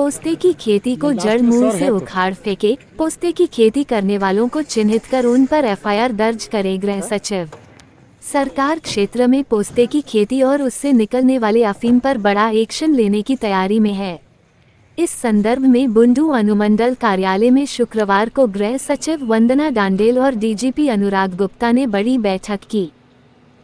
पोस्ते की खेती को जड़ मूल से उखाड़ फेंके। पोस्ते की खेती करने वालों को चिन्हित कर उन पर एफआईआर दर्ज करे गृह सचिव। सरकार क्षेत्र में पोस्ते की खेती और उससे निकलने वाले अफीम पर बड़ा एक्शन लेने की तैयारी में है। इस संदर्भ में बुंडू अनुमंडल कार्यालय में शुक्रवार को गृह सचिव वंदना डांडेल और डीजीपी अनुराग गुप्ता ने बड़ी बैठक की,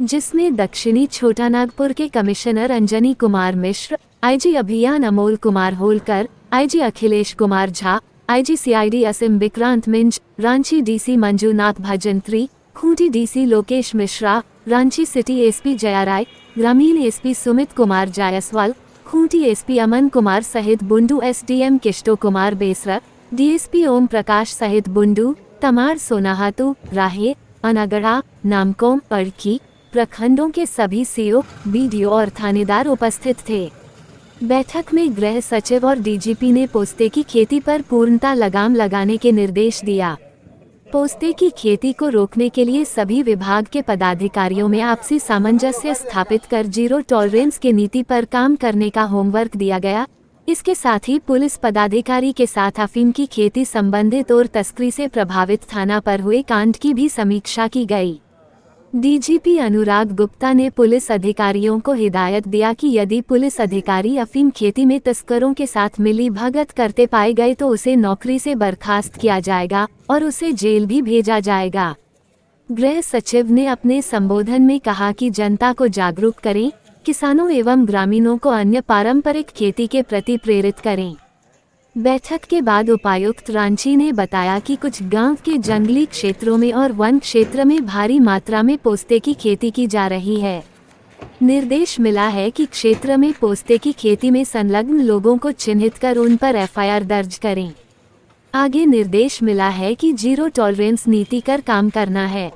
जिसमें दक्षिणी छोटानागपुर के कमिश्नर अंजनी कुमार मिश्र, आईजी अभियान Amol Kumar Holkar, IG Akhilesh Kumar Jha, IG CID Assam Vikrant Minj, Ranchi DC Manjunath Bhajantri, Khunti DC Lokesh Mishra, Ranchi city SP Jaya Rai, ग्रामीण एसपी सुमित कुमार जायसवाल, खूंटी एसपी अमन कुमार सहित बुंडू एसडीएम किष्टो कुमार बेसरा, डीएसपी ओम प्रकाश सहित बुंडू, तमाड़, सोनाहातू, राहे, अनागढ़ा, नामकोम, अड़की प्रखंडों के सभी सीओ, बीडीओ और थानेदार उपस्थित थे। बैठक में गृह सचिव और डीजीपी ने पोस्ते की खेती पर पूर्णतः लगाम लगाने के निर्देश दिया। पोस्ते की खेती को रोकने के लिए सभी विभाग के पदाधिकारियों में आपसी सामंजस्य स्थापित कर जीरो टॉलरेंस की नीति पर काम करने का होमवर्क दिया गया। इसके साथ ही पुलिस पदाधिकारी के साथ अफीम की खेती संबंधित और तस्करी से प्रभावित थाना पर हुए कांड की भी समीक्षा की गई। डीजीपी अनुराग गुप्ता ने पुलिस अधिकारियों को हिदायत दिया कि यदि पुलिस अधिकारी अफीम खेती में तस्करों के साथ मिली भगत करते पाए गए तो उसे नौकरी से बर्खास्त किया जाएगा और उसे जेल भी भेजा जाएगा। गृह सचिव ने अपने संबोधन में कहा कि जनता को जागरूक करें, किसानों एवं ग्रामीणों को अन्य पारंपरिक खेती के प्रति प्रेरित करें। बैठक के बाद उपायुक्त रांची ने बताया कि कुछ गांव के जंगली क्षेत्रों में और वन क्षेत्र में भारी मात्रा में पोस्ते की खेती की जा रही है। निर्देश मिला है कि क्षेत्र में पोस्ते की खेती में संलग्न लोगों को चिन्हित कर उन पर एफआईआर दर्ज करें। आगे निर्देश मिला है कि जीरो टॉलरेंस नीति कर काम करना है।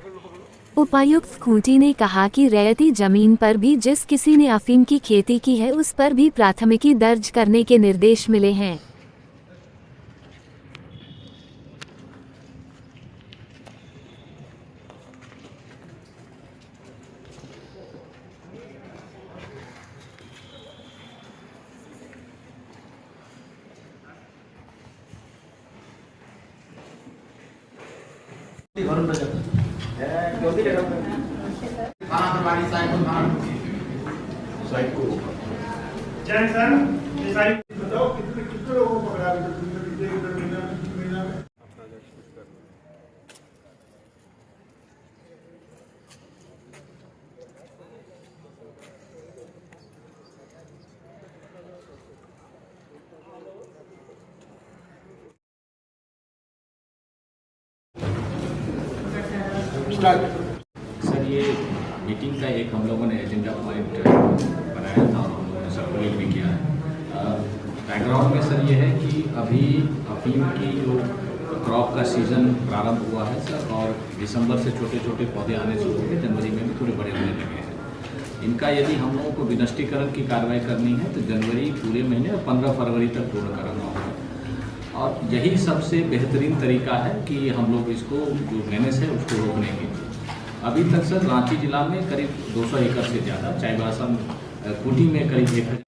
उपायुक्त खूंटी ने कहा कि रैयती जमीन पर भी जिस किसी ने अफीम की खेती की है उस पर भी प्राथमिकी दर्ज करने के निर्देश मिले हैं। बताओ कितने लोगों को पकड़ा महीना में। सर, ये मीटिंग का एक हम लोगों ने एजेंडा पॉइंट बनाया था और हम लोगों ने सर्कुलेट भी किया है। बैकग्राउंड में सर ये है कि अभी अफीम की जो क्रॉप का सीज़न प्रारंभ हुआ है सर, और दिसंबर से छोटे छोटे पौधे आने शुरू हुए, जनवरी में भी थोड़े बड़े होने लगे हैं। इनका यदि हम लोगों को विनष्टीकरण की कार्रवाई करनी है तो जनवरी पूरे महीने और 15 फरवरी तक पूर्ण कराना होगा, और यही सबसे बेहतरीन तरीका है कि हम लोग इसको जो मेनेस है उसको रोकने के लिए। अभी तक सर रांची जिला में करीब 200 एकड़ से ज़्यादा, चाईबासा खूंटी में करीब 1,000।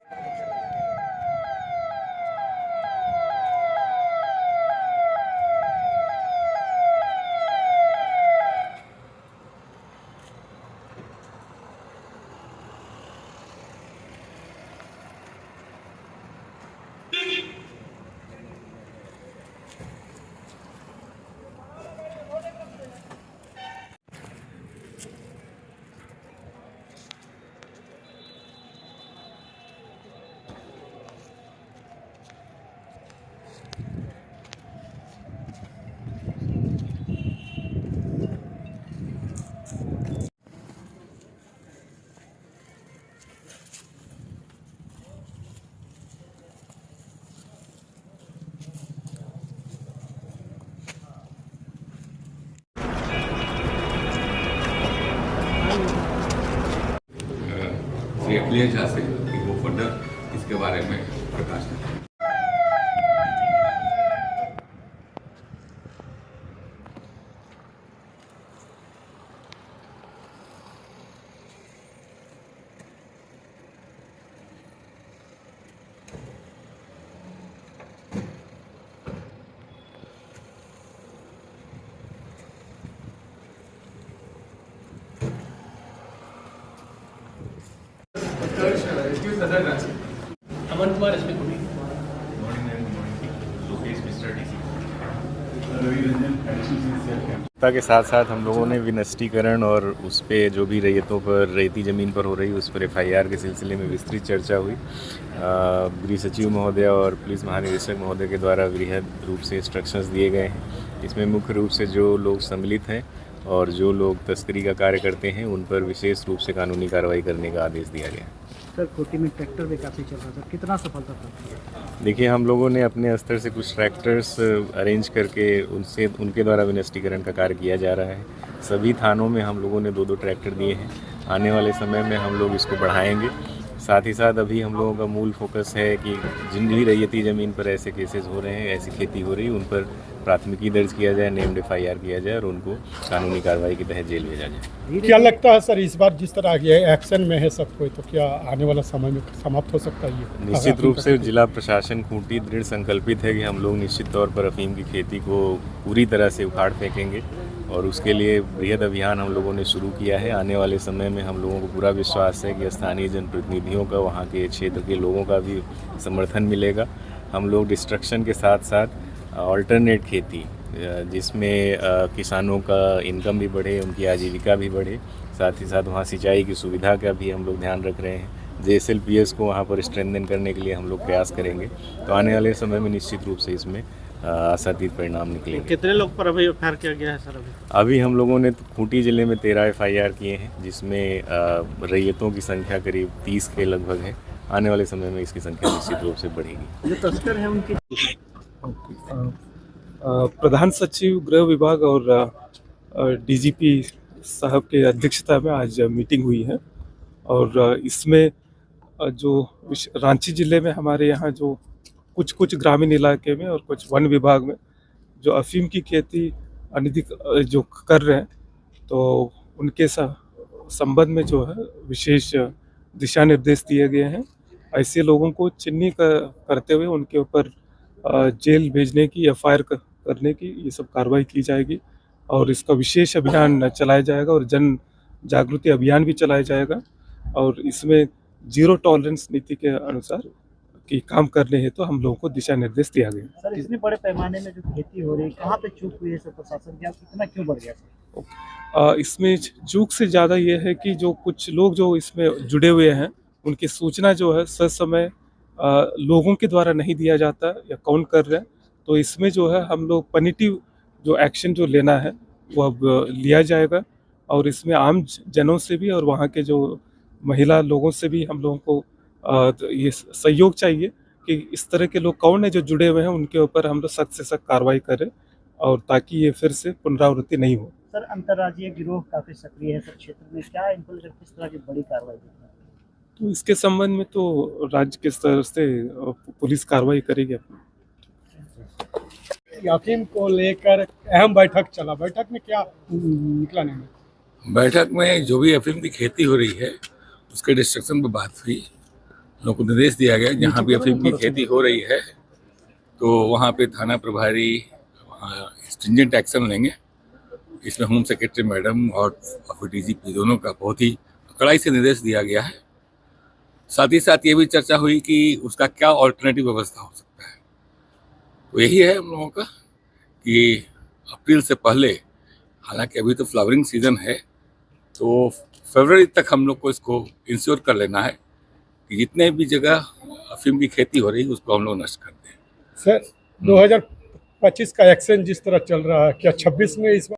श्री अखिलेश झा से कि वो फर्दर इसके बारे में प्रकाश करें। सदर रांची। अमन कुमार एसपी कुटी। के साथ साथ हम लोगों ने विनष्टीकरण और उस पे जो भी रैयतों पर रेती ज़मीन पर हो रही उस पर FIR के सिलसिले में विस्तृत चर्चा हुई। गृह सचिव महोदय और पुलिस महानिदेशक महोदय के द्वारा वृहद रूप से इंस्ट्रक्शंस दिए गए हैं। इसमें मुख्य रूप से जो लोग सम्मिलित हैं और जो लोग तस्करी का कार्य करते हैं उन पर विशेष रूप से कानूनी कार्रवाई करने का आदेश दिया गया है। सर खूंटी में ट्रैक्टर भी काफ़ी चल रहा था, कितना सफलता था? देखिए, हम लोगों ने अपने स्तर से कुछ ट्रैक्टर्स अरेंज करके उनके द्वारा विनष्टीकरण का कार्य किया जा रहा है। सभी थानों में हम लोगों ने 2-2 ट्रैक्टर दिए हैं। आने वाले समय में हम लोग इसको बढ़ाएंगे। साथ ही साथ अभी हम लोगों का मूल फोकस है कि जिन भी रैयती ज़मीन पर ऐसे केसेस हो रहे हैं, ऐसी खेती हो रही है, उन पर प्राथमिकी दर्ज किया जाए, नेम्ड FIR किया जाए और उनको कानूनी कार्रवाई के तहत जेल भेजा जाए। क्या लगता है सर, इस बार जिस तरह ये एक्शन में है सब कोई, तो क्या आने वाला समय में समाप्त हो सकता है ये? निश्चित रूप से जिला प्रशासन खूंटी दृढ़ संकल्पित है कि हम लोग निश्चित तौर पर अफीम की खेती को पूरी तरह से उखाड़ फेंकेंगे और उसके लिए बृहद अभियान हम लोगों ने शुरू किया है। आने वाले समय में हम लोगों को पूरा विश्वास है कि स्थानीय जनप्रतिनिधियों का, वहाँ के क्षेत्र के लोगों का भी समर्थन मिलेगा। हम लोग डिस्ट्रक्शन के साथ साथ ऑल्टरनेट खेती, जिसमें किसानों का इनकम भी बढ़े, उनकी आजीविका भी बढ़े, साथ ही साथ वहाँ सिंचाई की सुविधा का भी हम लोग ध्यान रख रहे हैं। JSLPS को वहाँ पर स्ट्रेंथन करने के लिए हम लोग प्रयास करेंगे। तो आने वाले समय में निश्चित रूप से इसमें आशातीत परिणाम निकलेंगे। कितने लोग पर अभी FIR किया गया है सर? अभी हम लोगों ने खूंटी ज़िले में 13 FIR किए हैं, जिसमें रैयतों की संख्या करीब 30 के लगभग है। आने वाले समय में इसकी संख्या निश्चित रूप से बढ़ेगी। जो तस्कर हैं उनकी प्रधान सचिव गृह विभाग और DGP साहब के अध्यक्षता में आज मीटिंग हुई है और इसमें जो रांची ज़िले में हमारे यहाँ जो कुछ ग्रामीण इलाके में और कुछ वन विभाग में जो अफीम की खेती अनधिक जो कर रहे हैं, तो उनके संबंध में जो है विशेष दिशा निर्देश दिए गए हैं। ऐसे लोगों को चिन्हित करते हुए उनके ऊपर जेल भेजने की, FIR करने की ये सब कार्रवाई की जाएगी और इसका विशेष अभियान चलाया जाएगा और जन जागृति अभियान भी चलाया जाएगा और इसमें जीरो टॉलरेंस नीति के अनुसार कि काम करने हेतु तो हम लोगों को दिशा निर्देश दिया गया। सर, इतने बड़े पैमाने में जो खेती हो रही है, कहाँ पे चूक हुई है सर प्रशासन की? कितना क्यों बढ़ गया? इसमें चूक से ज़्यादा ये है कि जो कुछ लोग जो इसमें जुड़े हुए हैं उनकी सूचना जो है ससमय लोगों के द्वारा नहीं दिया जाता या कौन कर रहे हैं। तो इसमें जो है हम लोग पनिटिव जो एक्शन जो लेना है वो अब लिया जाएगा और इसमें आम जनों से भी और वहाँ के जो महिला लोगों से भी हम लोगों को ये सहयोग चाहिए कि इस तरह के लोग कौन है जो जुड़े हुए हैं, उनके ऊपर हम लोग सख्त से सख्त कार्रवाई करें और ताकि ये फिर से पुनरावृत्ति नहीं हो। सर, अंतर्राज्यीय गिरोह काफ़ी सक्रिय है सर क्षेत्र में, क्या इन पर किस तरह की बड़ी कार्रवाई करना है? तो इसके संबंध में तो राज्य के स्तर से पुलिस कार्रवाई करेगी। अफीम को लेकर अहम बैठक चला, बैठक में क्या निकला नहीं? बैठक में जो भी अफीम की खेती हो रही है उसके डिस्ट्रक्शन पर बात हुई। लोगों को निर्देश दिया गया जहाँ भी अफीम की खेती हो रही है तो वहाँ पे थाना प्रभारी स्ट्रिंजेंट एक्शन लेंगे। इसमें होम सेक्रेटरी मैडम और DGP दोनों का बहुत ही कड़ाई से निर्देश दिया गया है। साथ ही साथ ये भी चर्चा हुई कि उसका क्या ऑल्टरनेटिव व्यवस्था हो सकता है। तो यही है हम लोगों का कि अप्रैल से पहले, हालांकि अभी तो फ्लावरिंग सीजन है, तो फरवरी तक हम लोग को इसको इंश्योर कर लेना है कि जितने भी जगह अफीम की खेती हो रही है उसको हम लोग नष्ट कर दें। सर, 2025 का एक्शन जिस तरह चल रहा है, क्या 26 में इस